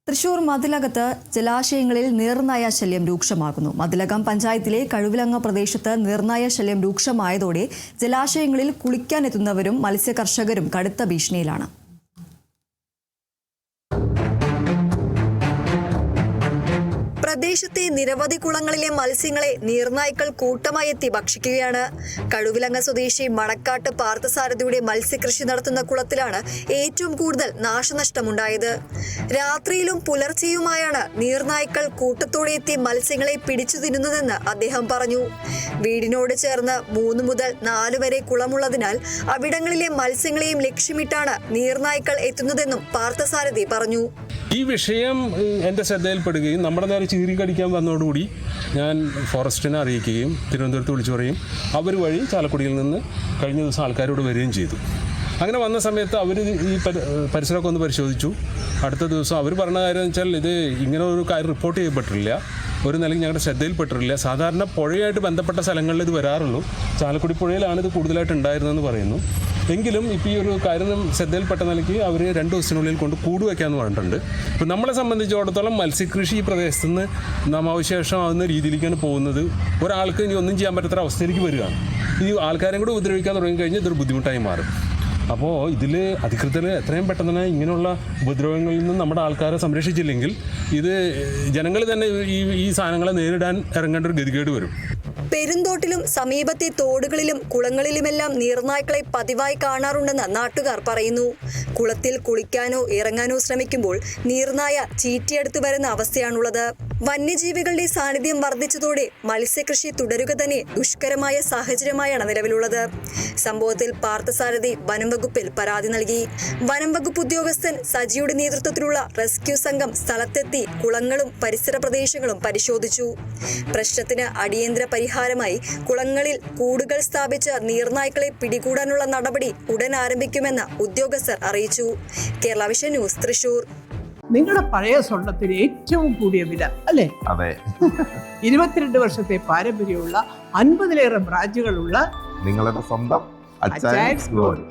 തൃശൂർ മതിലകത്ത് ജലാശയങ്ങളിൽ നീർനായ ശല്യം രൂക്ഷമാകുന്നു. മതിലകം പഞ്ചായത്തിലെ കഴുവിലങ്ങ പ്രദേശത്ത് നീർനായ ശല്യം രൂക്ഷമായതോടെ ജലാശയങ്ങളിൽ കുളിക്കാനെത്തുന്നവരും മത്സ്യകർഷകരും കടുത്ത ഭീഷണിയിലാണ്. പ്രദേശത്തെ നിരവധി കുളങ്ങളിലെ മത്സ്യങ്ങളെ നീർനായ്ക്കൾ കൂട്ടമായി എത്തി ഭക്ഷിക്കുകയാണ്. കഴുവിലങ്ങ സ്വദേശി മണക്കാട്ട് പാർത്ഥസാരഥിയുടെ മത്സ്യകൃഷി നടത്തുന്ന കുളത്തിലാണ് ഏറ്റവും കൂടുതൽ നാശനഷ്ടമുണ്ടായത്. രാത്രിയിലും പുലർച്ചെയുമായാണ് നീർനായ്ക്കൾ കൂട്ടത്തോടെ എത്തി മത്സ്യങ്ങളെ പിടിച്ചു തിന്നുന്നതെന്ന് അദ്ദേഹം പറഞ്ഞു. വീടിനോട് ചേർന്ന് 3 മുതൽ 4 വരെ കുളമുള്ളതിനാൽ അവിടങ്ങളിലെ മത്സ്യങ്ങളെയും ലക്ഷ്യമിട്ടാണ് നീർനായ്ക്കൾ എത്തുന്നതെന്നും പാർത്ഥസാരഥി പറഞ്ഞു. ഈ വിഷയം എൻ്റെ ശ്രദ്ധയിൽപ്പെടുകയും നമ്മുടെ നേരെ ചീറി കടിക്കാൻ വന്നതോടുകൂടി ഞാൻ ഫോറസ്റ്റിനെ അറിയിക്കുകയും തിരുവനന്തപുരത്ത് വിളിച്ചു പറയും. അവർ വഴി ചാലക്കുടിയിൽ നിന്ന് കഴിഞ്ഞ ദിവസം ആൾക്കാരോട് വരികയും ചെയ്തു. അങ്ങനെ വന്ന സമയത്ത് അവർ ഈ പരിസരമൊക്കെ ഒന്ന് പരിശോധിച്ചു. അടുത്ത ദിവസം അവർ പറഞ്ഞ കാര്യം എന്ന് വെച്ചാൽ ഇത് ഇങ്ങനെ ഒരു കാര്യം റിപ്പോർട്ട് ചെയ്യപ്പെട്ടിട്ടില്ല, ഒരു നിലയ്ക്ക് ഞങ്ങളുടെ ശ്രദ്ധയിൽപ്പെട്ടിട്ടില്ല. സാധാരണ പുഴയായിട്ട് ബന്ധപ്പെട്ട സ്ഥലങ്ങളിൽ ഇത് വരാറുള്ളൂ. ചാലക്കുടി പുഴയിലാണ് ഇത് കൂടുതലായിട്ട് ഉണ്ടായിരുന്നതെന്ന് പറയുന്നു. എങ്കിലും ഇപ്പോൾ ഈ ഒരു കാര്യം ശ്രദ്ധയിൽപ്പെട്ട നിലയ്ക്ക് അവർ 2 ദിവസത്തിനുള്ളിൽ കൊണ്ട് കൂട് വയ്ക്കാമെന്ന് പറഞ്ഞിട്ടുണ്ട്. ഇപ്പോൾ നമ്മളെ സംബന്ധിച്ചിടത്തോളം മത്സ്യകൃഷി ഈ പ്രദേശത്ത് നിന്ന് നാമാവശേഷമാകുന്ന രീതിയിലേക്കാണ് പോകുന്നത്. ഒരാൾക്ക് ഇനി ഒന്നും ചെയ്യാൻ പറ്റാത്ത അവസ്ഥയിലേക്ക് വരികയാണ്. ഈ ആൾക്കാരെയും കൂടെ ഉപദ്രവിക്കാൻ തുടങ്ങിക്കഴിഞ്ഞാൽ ഇതൊരു ബുദ്ധിമുട്ടായി മാറും. അപ്പോൾ ഇതിൽ അധികൃതർ എത്രയും പെട്ടെന്ന് തന്നെ ഇങ്ങനെയുള്ള ഉപദ്രവങ്ങളിൽ നിന്ന് നമ്മുടെ ആൾക്കാരെ സംരക്ഷിച്ചില്ലെങ്കിൽ ഇത് ജനങ്ങൾ തന്നെ ഈ സാധനങ്ങളെ നേരിടാൻ ഇറങ്ങേണ്ട ഒരു ഗതികേട് വരും. പെരുന്തോട്ടിലും സമീപത്തെ തോടുകളിലും കുളങ്ങളിലുമെല്ലാം നീർനായ്ക്കളെ പതിവായി കാണാറുണ്ടെന്ന് നാട്ടുകാർ പറയുന്നു. കുളത്തിൽ കുളിക്കാനോ ഇറങ്ങാനോ ശ്രമിക്കുമ്പോൾ നീർനായ ചീറ്റിയെടുത്തു വരുന്ന അവസ്ഥയാണുള്ളത്. വന്യജീവികളുടെ സാന്നിധ്യം വർദ്ധിച്ചതോടെ മത്സ്യകൃഷി തുടരുക തന്നെ ദുഷ്കരമായ സാഹചര്യമായാണ് നിലവിലുള്ളത്. സംഭവത്തിൽ പാർത്ഥസാരഥി വനം വകുപ്പിൽ പരാതി നൽകി. വനം വകുപ്പ് ഉദ്യോഗസ്ഥൻ സജിയുടെ നേതൃത്വത്തിലുള്ള റെസ്ക്യൂ സംഘം സ്ഥലത്തെത്തി കുളങ്ങളും പരിസര പ്രദേശങ്ങളും പരിശോധിച്ചു. പ്രശ്നത്തിന് അടിയന്തര പരിഹാരമായി കുളങ്ങളിൽ കൂടുകൾ സ്ഥാപിച്ച് നീർനായ്ക്കളെ പിടികൂടാനുള്ള നടപടി ഉടൻ ആരംഭിക്കുമെന്ന് ഉദ്യോഗസ്ഥർ അറിയിച്ചു. Kerala vision news, Thrissur. നിങ്ങളുടെ പഴയ സ്വർണത്തിന് ഏറ്റവും കൂടിയ വില അല്ലേ? അതെ. 22 വർഷത്തെ പാരമ്പര്യമുള്ള 50-ലേറെ ബ്രാഞ്ചുകളുള്ള നിങ്ങളുടെ സ്വന്തം അച്ചയൻസ് ഗോൾഡ്.